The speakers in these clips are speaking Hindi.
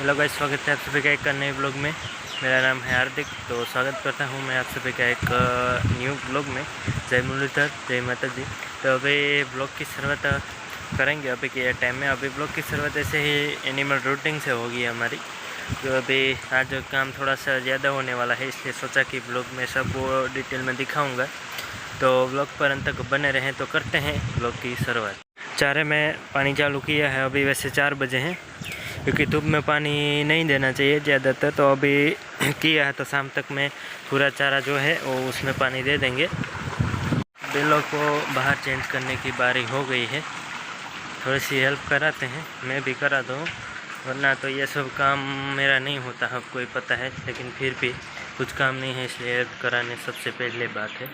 हेलो गाइस, स्वागत है आप सभी का एक नए ब्लॉग में। मेरा नाम है हार्दिक। तो स्वागत करता हूं मैं आप सभी का एक न्यू ब्लॉग में। जय मुरलीधर, जय माता दी। तो अभी ब्लॉग की शुरुआत करेंगे अभी के टाइम में। अभी ब्लॉग की शुरुआत ऐसे ही एनिमल रूटिंग से होगी हमारी। तो अभी आज काम थोड़ा सा ज़्यादा होने वाला है, इसलिए सोचा कि ब्लॉग में सबको डिटेल में दिखाऊँगा। तो ब्लॉग पर अंत तक बने रहें। तो करते हैं ब्लॉग की शुरुआत। चारे में पानी चालू किया है। अभी वैसे 4 बजे हैं, क्योंकि धूप में पानी नहीं देना चाहिए ज़्यादातर। तो अभी किया है, तो शाम तक में पूरा चारा जो है वो उसमें पानी दे देंगे। बैलों को बाहर चेंज करने की बारी हो गई है। थोड़ी सी हेल्प कराते हैं, मैं भी करा दूँ, वरना तो ये सब काम मेरा नहीं होता, आपको ही पता है। लेकिन फिर भी कुछ काम नहीं है, इसलिए हेल्प कराने सबसे पहले बात है।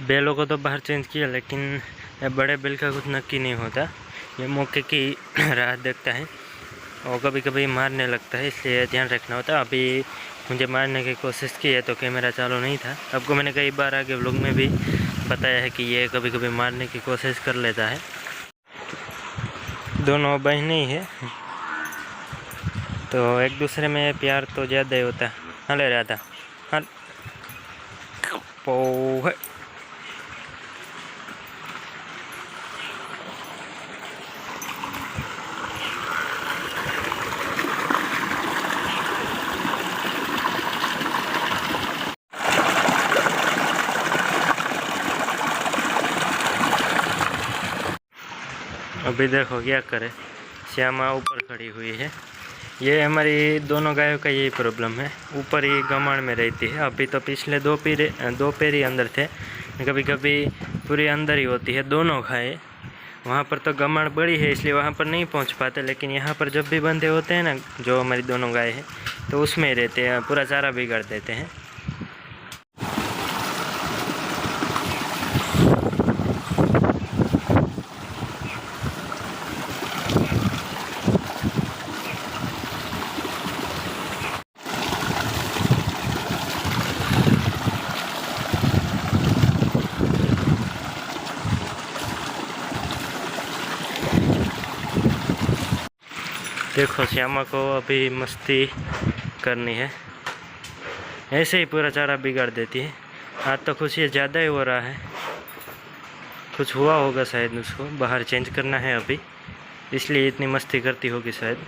बैलों को तो बाहर चेंज किया, लेकिन बड़े बैल का कुछ नक्की नहीं होता। ये मौके की राह देखता है और कभी कभी मारने लगता है, इसलिए ध्यान रखना होता है। अभी मुझे मारने की कोशिश की है तो कैमरा चालू नहीं था। आपको मैंने कई बार आगे व्लॉग में भी बताया है कि ये कभी कभी मारने की कोशिश कर लेता है। दोनों बहनें ही है, तो एक दूसरे में प्यार तो ज़्यादा ही होता है। हले राधा हल पो है। अभी देखो क्या करे, श्यामा ऊपर खड़ी हुई है। ये हमारी दोनों गायों का यही प्रॉब्लम है, ऊपर ही गमाण में रहती है। अभी तो पिछले 2 पैर ही अंदर थे, कभी कभी पूरी अंदर ही होती है दोनों गायें। वहाँ पर तो गमाण बड़ी है, इसलिए वहाँ पर नहीं पहुँच पाते। लेकिन यहाँ पर जब भी बंधे होते हैं ना, जो हमारी दोनों गायें हैं, तो उसमें ही रहते हैं, पूरा चारा बिगाड़ देते हैं। देखो, श्यामा को अभी मस्ती करनी है, ऐसे ही पूरा चारा बिगाड़ देती है। आज तो कुछ ये ज़्यादा ही हो रहा है, कुछ हुआ होगा शायद, उसको बाहर चेंज करना है अभी, इसलिए इतनी मस्ती करती होगी शायद।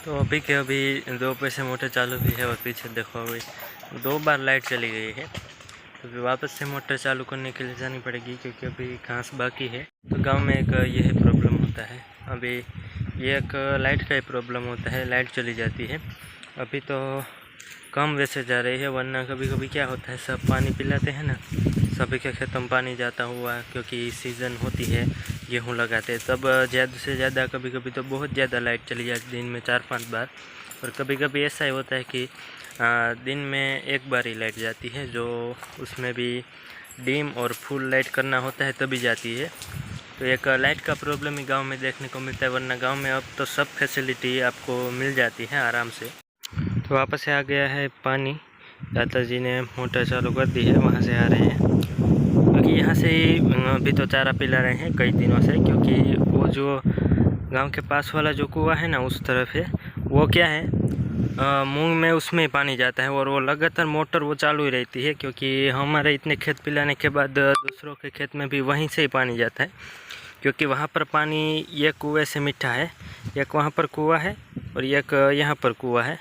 तो अभी के अभी 2 पैसे मोटर चालू भी है, और पीछे देखो अभी 2 बार लाइट चली गई है। तो फिर वापस से मोटर चालू करने के लिए जानी पड़ेगी, क्योंकि अभी घास बाकी है। तो गांव में एक यही प्रॉब्लम होता है। अभी ये एक लाइट का ही प्रॉब्लम होता है, लाइट चली जाती है। अभी तो कम वैसे जा रही है, वरना कभी कभी क्या होता है, सब पानी पिलाते हैं ना, सभी के खेतों में पानी जाता हुआ, क्योंकि सीज़न होती है, गेहूँ लगाते हैं, तब ज़्यादा से ज़्यादा कभी कभी तो बहुत ज़्यादा लाइट चली जाती है, दिन में 4-5 बार। और कभी कभी ऐसा ही होता है कि दिन में 1 बार ही लाइट जाती है, जो उसमें भी डिम और फुल लाइट करना होता है तभी जाती है। तो एक लाइट का प्रॉब्लम ही गांव में देखने को मिलता है, वरना गांव में अब तो सब फैसिलिटी आपको मिल जाती है आराम से। तो वापस से आ गया है पानी, दादाजी ने मोटर चालू कर दी है, वहाँ से आ रहे हैं, क्योंकि यहाँ से ही अभी तो चारा पिला रहे हैं कई दिनों से। क्योंकि वो जो गांव के पास वाला जो कुआं है ना, उस तरफ है, वो क्या है, मूंग में उसमें पानी जाता है, और वो लगातार मोटर वो चालू ही रहती है। क्योंकि हमारे इतने खेत पिलाने के बाद दूसरों के खेत में भी वहीं से ही पानी जाता है, क्योंकि वहाँ पर पानी एक कुएँ से मीठा है, एक वहाँ पर कुआँ है और एक यहाँ पर कुआँ है।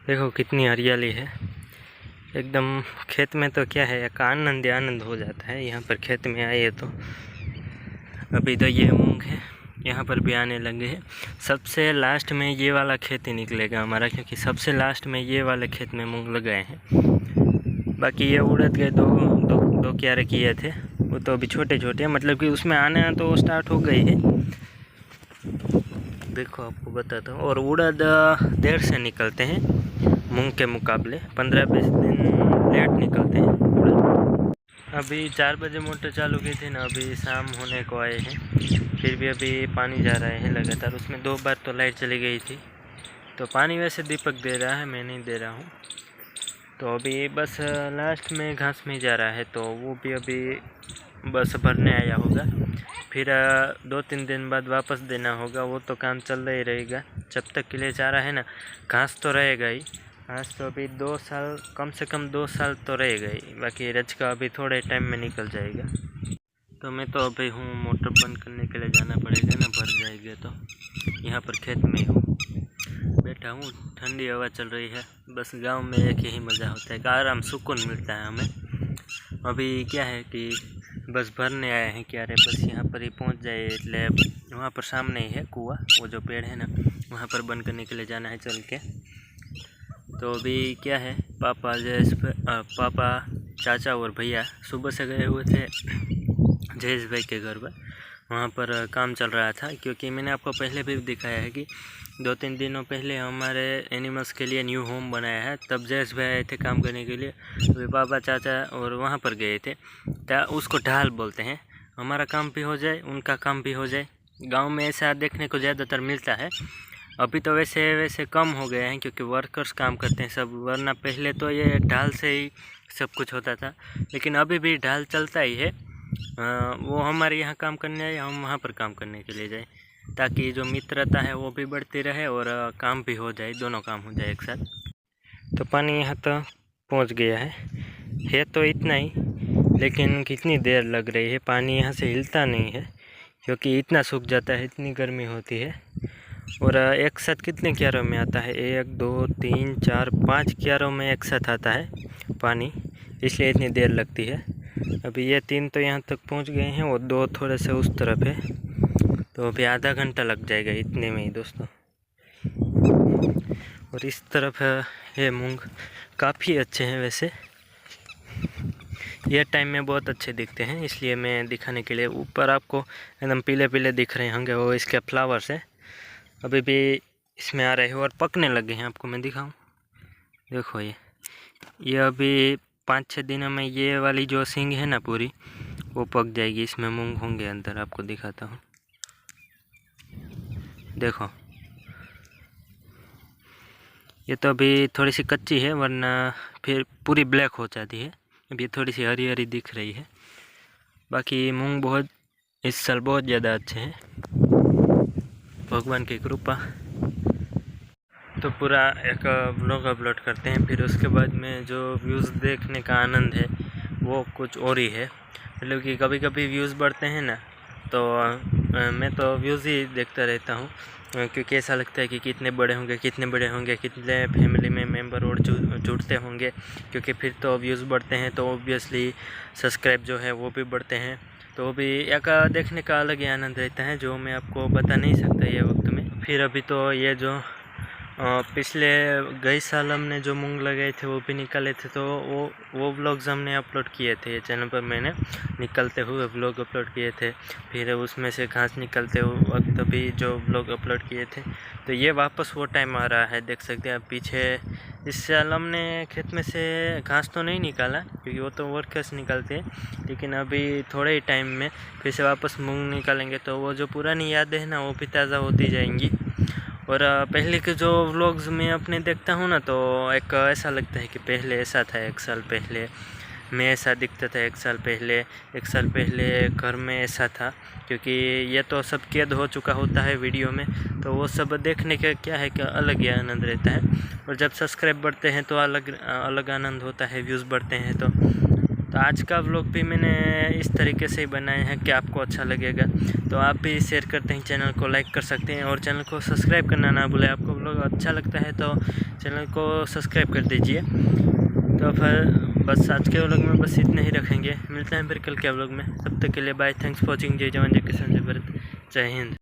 देखो कितनी हरियाली है एकदम। खेत में तो क्या है, एक आनंद हो जाता है यहाँ पर खेत में आए तो। अभी तो ये मूंग है, यहाँ पर भी आने लगे हैं। सबसे लास्ट में ये वाला खेत ही निकलेगा हमारा, क्योंकि सबसे लास्ट में ये वाले खेत में मूंग लगाए हैं। बाकी ये उड़द के दो क्यारे किए थे, वो तो अभी छोटे छोटे हैं, मतलब कि उसमें आने तो स्टार्ट हो गई है। देखो आपको बताता हूँ। और उड़द देर से निकलते हैं मूंग के मुकाबले, 15-20 दिन लेट निकलते हैं उड़द। अभी 4 बजे मोटर चालू की थी ना, अभी शाम होने को आए हैं, फिर भी अभी पानी जा रहा है लगातार। उसमें 2 बार तो लाइट चली गई थी, तो पानी वैसे दीपक दे रहा है, मैं नहीं दे रहा हूँ। तो अभी बस लास्ट में घास में जा रहा है, तो वो भी अभी बस भरने आया होगा। फिर 2-3 दिन बाद वापस देना होगा, वो तो काम चल रहा ही रहेगा जब तक के लिए चारा है ना। घास तो रहेगा ही, घास तो अभी 2 साल, कम से कम 2 साल तो रहेगा ही। बाकी रज का अभी थोड़े टाइम में निकल जाएगा। तो मैं तो अभी हूँ, मोटर बंद करने के लिए जाना पड़ेगा ना, भर जाएगा। तो यहाँ पर खेत में हूँ, बैठा हूँ, ठंडी हवा चल रही है। बस गांव में एक ही मज़ा होता है, आराम सुकून मिलता है हमें। अभी क्या है कि बस भरने आए हैं क्यारे, बस यहाँ पर ही पहुँच जाए। इसलिए वहाँ पर सामने ही है कुआँ, वो जो पेड़ है ना, वहाँ पर बंद करने के लिए जाना है चल के। तो अभी क्या है, पापा चाचा और भैया सुबह से गए हुए थे जयेश भाई के घर पर। वहाँ पर काम चल रहा था, क्योंकि मैंने आपको पहले भी दिखाया है कि 2-3 दिनों पहले हमारे एनिमल्स के लिए न्यू होम बनाया है। तब जयेश भाई आए थे काम करने के लिए, वे पापा चाचा और वहाँ पर गए थे। उसको ढाल बोलते हैं। हमारा काम भी हो जाए, उनका काम भी हो जाए। गांव में ऐसा देखने को ज़्यादातर मिलता है। अभी तो वैसे कम हो गए हैं, क्योंकि वर्कर्स काम करते हैं सब, वरना पहले तो ये ढाल से ही सब कुछ होता था। लेकिन अभी भी ढाल चलता ही है। वो हमारे यहाँ काम करने आए, हम वहाँ पर काम करने के लिए जाए, ताकि जो मित्रता है वो भी बढ़ती रहे और काम भी हो जाए, दोनों काम हो जाए एक साथ। तो पानी यहाँ तक पहुँच गया है तो इतना ही, लेकिन कितनी देर लग रही है। पानी यहाँ से हिलता नहीं है, क्योंकि इतना सूख जाता है, इतनी गर्मी होती है। और एक साथ कितने क्यारों में आता है, 1 2 3 4 5 क्यारों में एक साथ आता है पानी, इसलिए इतनी देर लगती है। अभी ये 3 तो यहाँ तक पहुँच गए हैं और 2 थोड़े से उस तरफ है, तो अभी आधा घंटा लग जाएगा इतने में ही दोस्तों। और इस तरफ है मूंग, काफ़ी अच्छे हैं वैसे, ये टाइम में बहुत अच्छे दिखते हैं, इसलिए मैं दिखाने के लिए। ऊपर आपको एकदम पीले पीले दिख रहे होंगे, वो इसके फ्लावर्स है, अभी भी इसमें आ रहे हैं और पकने लगे हैं। आपको मैं दिखाऊं, देखो ये अभी 5-6 दिनों में ये वाली जो सींग है ना पूरी, वो पक जाएगी, इसमें मूंग होंगे अंदर। आपको दिखाता हूँ, देखो ये तो अभी थोड़ी सी कच्ची है, वरना फिर पूरी ब्लैक हो जाती है। अब ये थोड़ी सी हरी हरी दिख रही है। बाकी मूंग बहुत इस साल बहुत ज़्यादा अच्छे हैं, भगवान की कृपा। तो पूरा एक व्लॉग अपलोड करते हैं, फिर उसके बाद में जो व्यूज़ देखने का आनंद है वो कुछ और ही है। मतलब कि कभी कभी व्यूज़ बढ़ते हैं ना, तो मैं तो व्यूज़ ही देखता रहता हूँ, क्योंकि ऐसा लगता है कि कितने बड़े होंगे, कितने फैमिली में मेंबर और जुड़ते होंगे, क्योंकि फिर तो व्यूज़ बढ़ते हैं तो ऑब्वियसली सब्सक्राइब जो है वो भी बढ़ते हैं। तो वो भी एक देखने का अलग ही आनंद रहता है, जो मैं आपको बता नहीं सकता ये वक्त में। फिर अभी तो ये जो पिछले गए साल हमने जो मूंग लगाए थे वो भी निकाले थे, तो वो व्लॉग्स हमने अपलोड किए थे ये चैनल पर। मैंने निकलते हुए व्लॉग अपलोड किए थे, फिर उसमें से घास निकलते हुए वक्त भी जो व्लॉग अपलोड किए थे। तो ये वापस वो टाइम आ रहा है, देख सकते हैं आप पीछे। इस साल हमने खेत में से घास तो नहीं निकाला, क्योंकि वो तो वर्कर्स निकालते हैं, लेकिन अभी थोड़े ही टाइम में फिर से वापस मूंग निकालेंगे, तो वो जो पुरानी यादें हैं ना वो भी ताज़ा होती जाएंगी। और पहले के जो व्लॉग्स मैं अपने देखता हूँ ना, तो एक ऐसा लगता है कि पहले ऐसा था, 1 साल पहले मैं ऐसा दिखता था, 1 साल पहले घर में ऐसा था, क्योंकि ये तो सब कैद हो चुका होता है वीडियो में। तो वो सब देखने का क्या है कि अलग ही आनंद रहता है। और जब सब्सक्राइब बढ़ते हैं तो अलग आनंद होता है, व्यूज़ बढ़ते हैं तो तो आज का व्लॉग भी मैंने इस तरीके से ही बनाए हैं कि आपको अच्छा लगेगा। तो आप भी शेयर करते हैं, चैनल को लाइक कर सकते हैं और चैनल को सब्सक्राइब करना ना भूलें। आपको व्लॉग अच्छा लगता है तो चैनल को सब्सक्राइब कर दीजिए। तो फिर बस आज के व्लॉग में बस इतने ही रखेंगे। मिलते हैं फिर कल के व्लॉग में। तब तक के लिए बाय। Thanks for watching. जय जवान जय किसान जय भारत। जय हिंद।